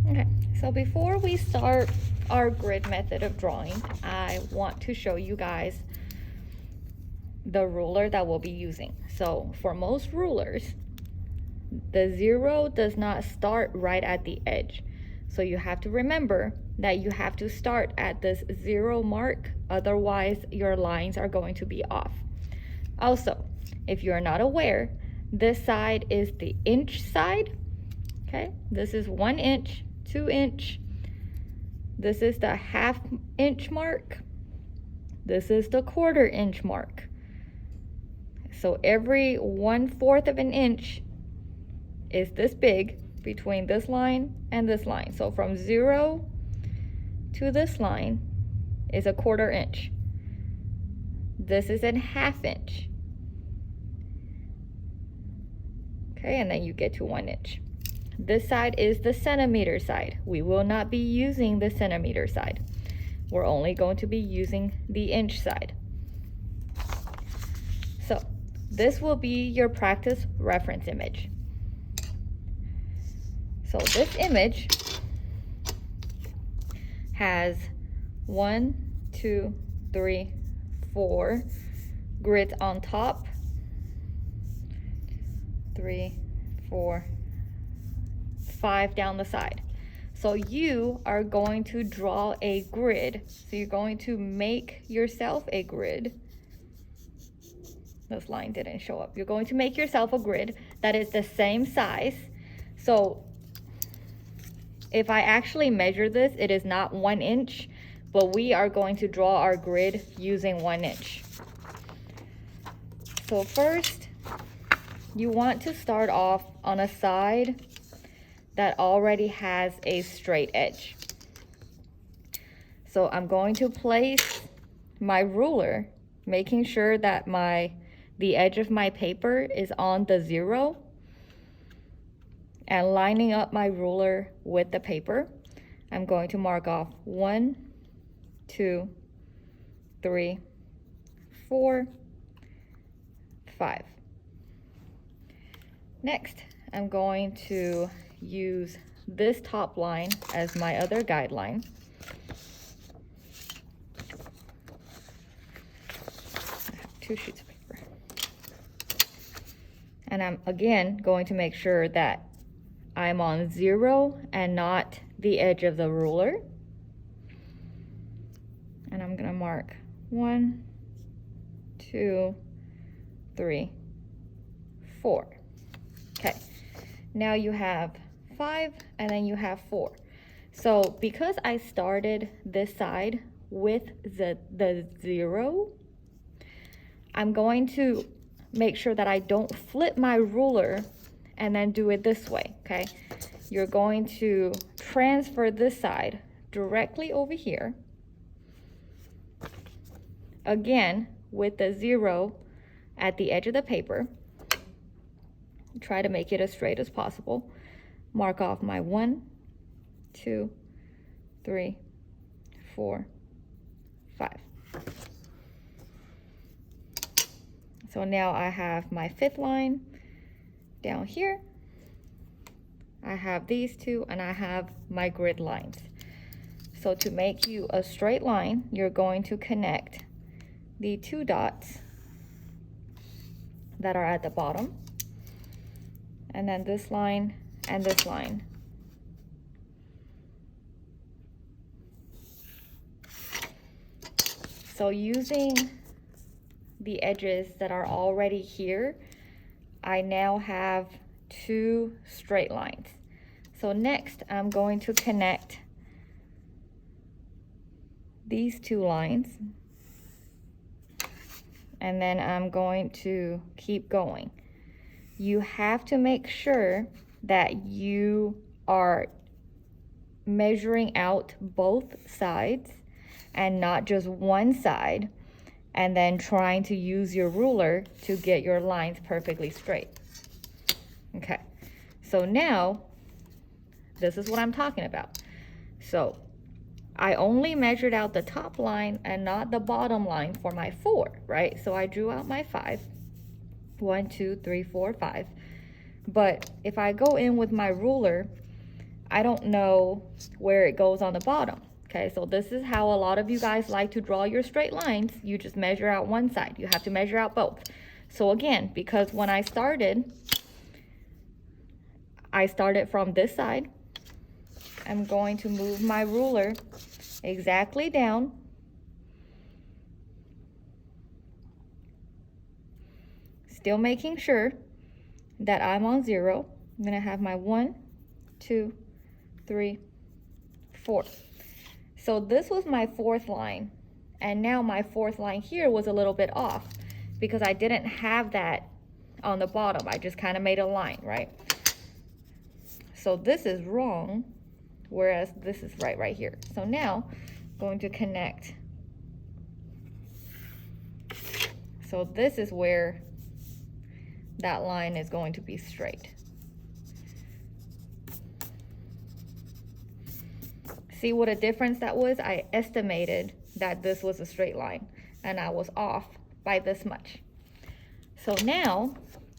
Okay, so before we start our grid method of drawing, I want to show you guys the ruler that we'll be using. So for most rulers, the 0 does not start right at the edge. So you have to remember that you have to start at this 0 mark, otherwise your lines are going to be off. Also, if you're not aware, this side is the inch side. Okay, this is 1 inch, 2 inch. This is the ½ inch mark. This is the ¼ inch mark. So every 1/4 of an inch is this big between this line and this line. So from 0 to this line is a ¼ inch. This is an ½ inch. Okay, and then you get to 1 inch. This side is the centimeter side. We will not be using the centimeter side. We're only going to be using the inch side. So this will be your practice reference image. So this image has 1, 2, 3, 4 grids on top, 3, 4, 5 down the side. So you are going to draw a grid. So you're going to make yourself a grid. This line didn't show up. You're going to make yourself a grid that is the same size. So if I actually measure this, it is not 1 inch, but we are going to draw our grid using 1 inch. So first, you want to start off on a side that already has a straight edge. So I'm going to place my ruler, making sure that the edge of my paper is on the 0, and lining up my ruler with the paper. I'm going to mark off 1, 2, 3, 4, 5. Next, I'm going to use this top line as my other guideline. I have 2 sheets of paper. And I'm again going to make sure that I'm on 0 and not the edge of the ruler. And I'm going to mark 1, 2, 3, 4. Okay, now you have 5 and then you have 4. So because I started this side with the 0, I'm going to make sure that I don't flip my ruler and then do it this way, okay? You're going to transfer this side directly over here. Again, with the 0 at the edge of the paper. Try to make it as straight as possible. Mark off my 1, 2, 3, 4, 5. So now I have my 5th line down here. I have these 2 and I have my grid lines. So to make you a straight line, you're going to connect the 2 dots that are at the bottom, and then this line and this line. So using the edges that are already here, I now have 2 straight lines. So next, I'm going to connect these 2 lines, and then I'm going to keep going. You have to make sure that you are measuring out both sides and not just one side, and then trying to use your ruler to get your lines perfectly straight. Okay, so now this is what I'm talking about. So I only measured out the top line and not the bottom line for my 4, right? So I drew out my 5. 1, 2, 3, 4, 5. But if I go in with my ruler, I don't know where it goes on the bottom. Okay, so this is how a lot of you guys like to draw your straight lines. You just measure out one side. You have to measure out both. So again, because when I started from this side, I'm going to move my ruler exactly down. Still making sure that I'm on 0. I'm gonna have my 1, 2, 3, 4. So this was my 4th line, and now my 4th line here was a little bit off because I didn't have that on the bottom. I just kind of made a line, right? So this is wrong, whereas this is right here. So now I'm going to connect. So this is where that line is going to be straight. See what a difference that was? I estimated that this was a straight line and I was off by this much. So now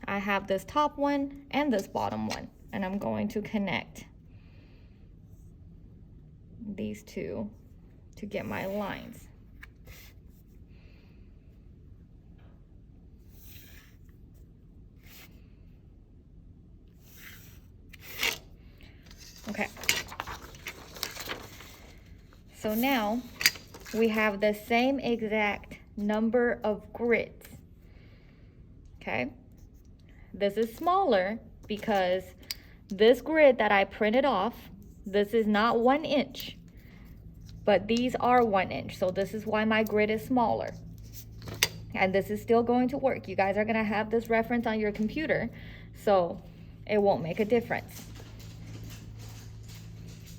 I have this top one and this bottom one, and I'm going to connect these two to get my lines. Okay. So now we have the same exact number of grids. Okay. This is smaller because this grid that I printed off, this is not 1 inch, but these are 1 inch. So this is why my grid is smaller. And this is still going to work. You guys are going to have this reference on your computer, so it won't make a difference.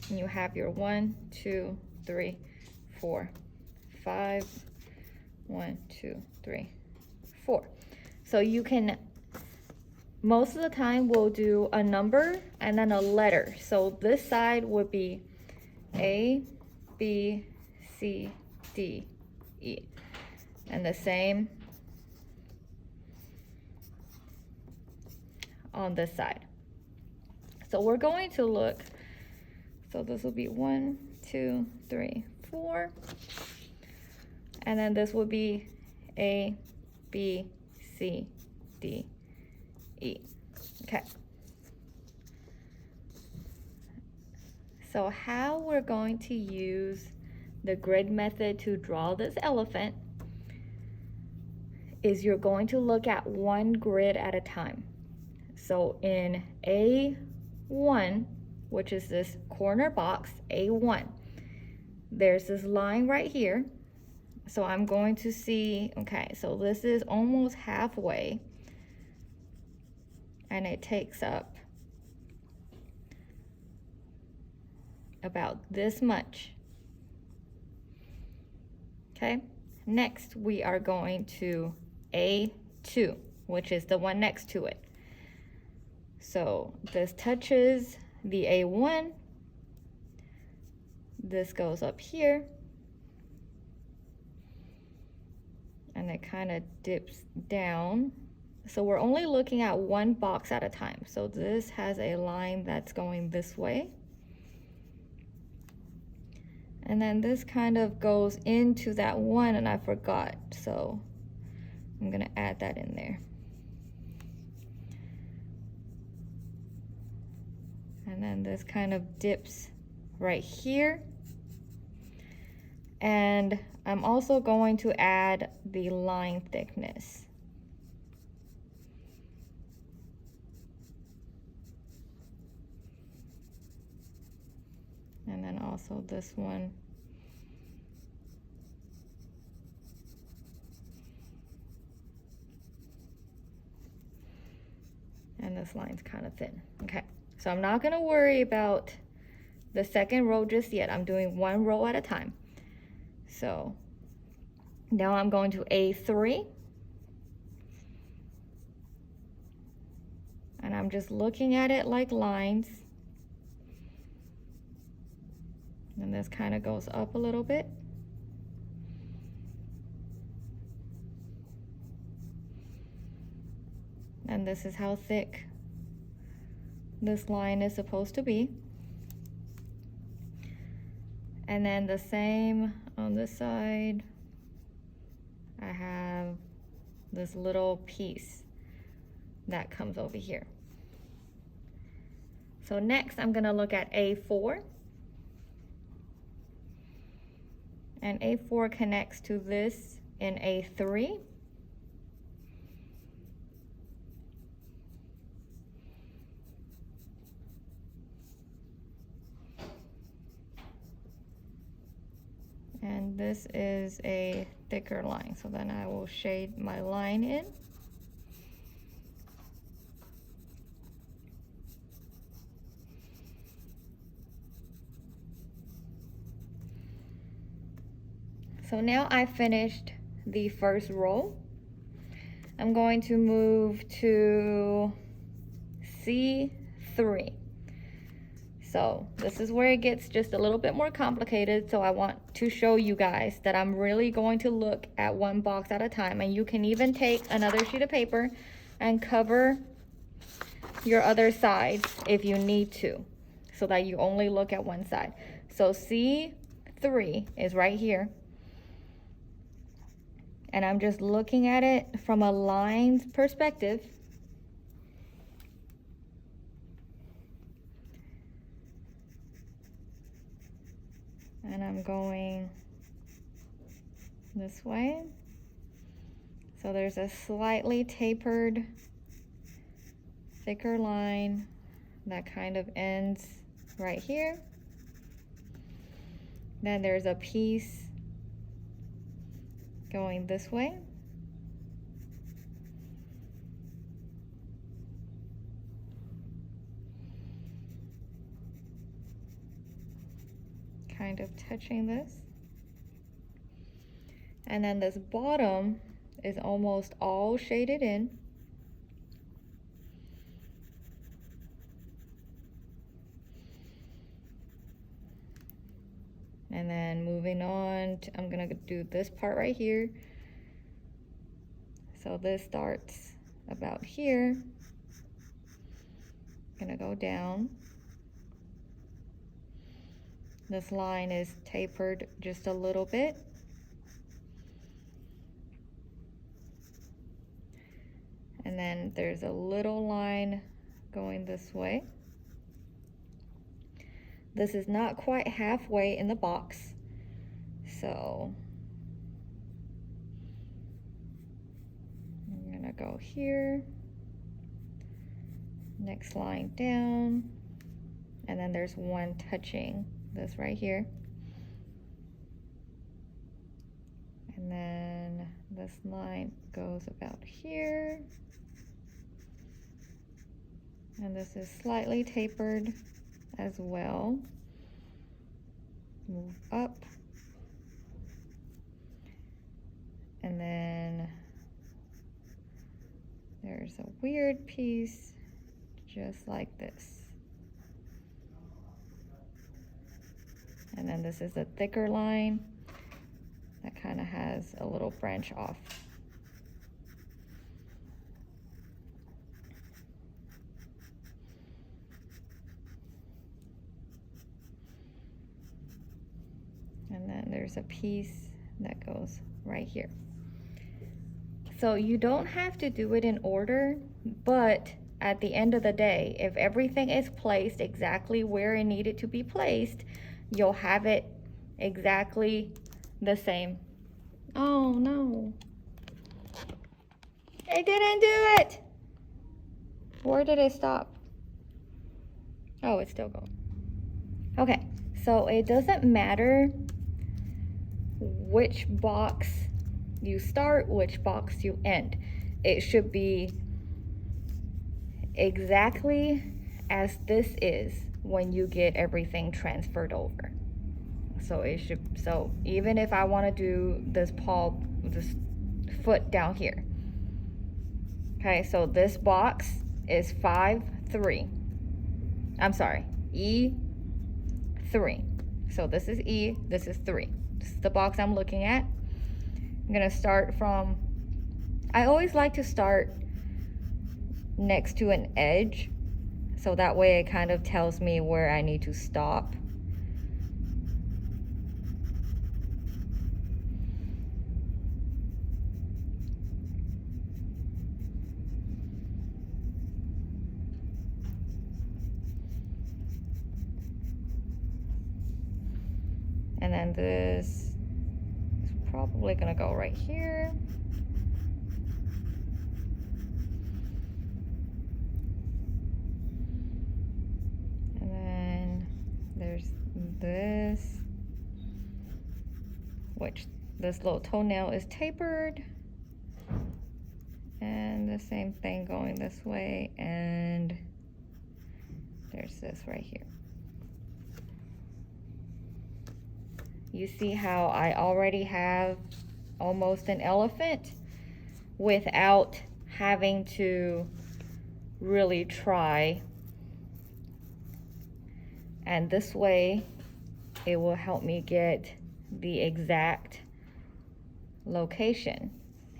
And you have your 1, 2, 3, 4, 5, 1, 2, 3, 4. So you can, most of the time we'll do a number and then a letter. So this side would be A, B, C, D, E. And the same on this side. So we're going to look, so this will be 1, 2, 3, 4. And then this would be A, B, C, D, E. Okay. So how we're going to use the grid method to draw this elephant is you're going to look at one grid at a time. So in A1, which is this corner box, A1, there's this line right here. So I'm going to see, okay, so this is almost halfway, and it takes up about this much. Okay, next we are going to A2, which is the one next to it. So this touches the A1, this goes up here, and it kind of dips down. So we're only looking at one box at a time. So this has a line that's going this way. And then this kind of goes into that one, and I forgot. So I'm gonna add that in there. And then this kind of dips right here. And I'm also going to add the line thickness. And then also this one. And this line's kind of thin. Okay, so I'm not gonna worry about the second row just yet. I'm doing one row at a time. So now I'm going to A3. And I'm just looking at it like lines. And this kind of goes up a little bit. And this is how thick this line is supposed to be. And then the same on this side, I have this little piece that comes over here. So next I'm gonna look at A4. And A4 connects to this in A3. And this is a thicker line, so then I will shade my line in. So now I finished the first row. I'm going to move to C3. So this is where it gets just a little bit more complicated. So I want to show you guys that I'm really going to look at one box at a time. And you can even take another sheet of paper and cover your other sides if you need to, so that you only look at one side. So C3 is right here. And I'm just looking at it from a lines perspective. And I'm going this way. So there's a slightly tapered, thicker line that kind of ends right here. Then there's a piece going this way. Kind of touching this. And then this bottom is almost all shaded in. And then moving on, I'm gonna do this part right here. So this starts about here. Gonna go down. This line is tapered just a little bit. And then there's a little line going this way. This is not quite halfway in the box, so I'm gonna go here, next line down, and then there's one touching this right here. And then this line goes about here. And this is slightly tapered as well. Move up. And then there's a weird piece just like this. And then this is a thicker line that kind of has a little branch off. And then there's a piece that goes right here. So you don't have to do it in order, but at the end of the day, if everything is placed exactly where it needed to be placed, you'll have it exactly the same. Oh no. I didn't do it. Where did it stop? Oh, it's still going. Okay, so it doesn't matter which box you start, which box you end. It should be exactly as this is when you get everything transferred over. So it should, so even if I want to do this foot down here. Okay, so this box is 5-3. I'm sorry, E3. So this is E, this is 3. This is the box I'm looking at. I'm gonna start from, I always like to start next to an edge, so that way it kind of tells me where I need to stop. And then this is probably gonna go right here. And then there's this, which this little toenail is tapered. And the same thing going this way, and there's this right here. You see how I already have almost an elephant without having to really try. And this way, it will help me get the exact location.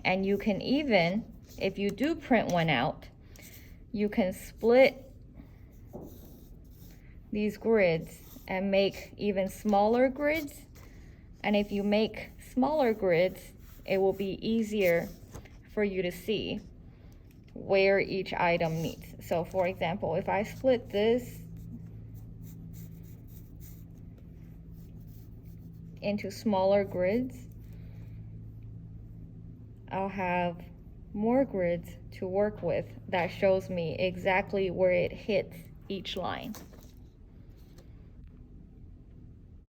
And you can even, if you do print one out, you can split these grids and make even smaller grids. And if you make smaller grids, it will be easier for you to see where each item meets. So for example, if I split this into smaller grids, I'll have more grids to work with that shows me exactly where it hits each line.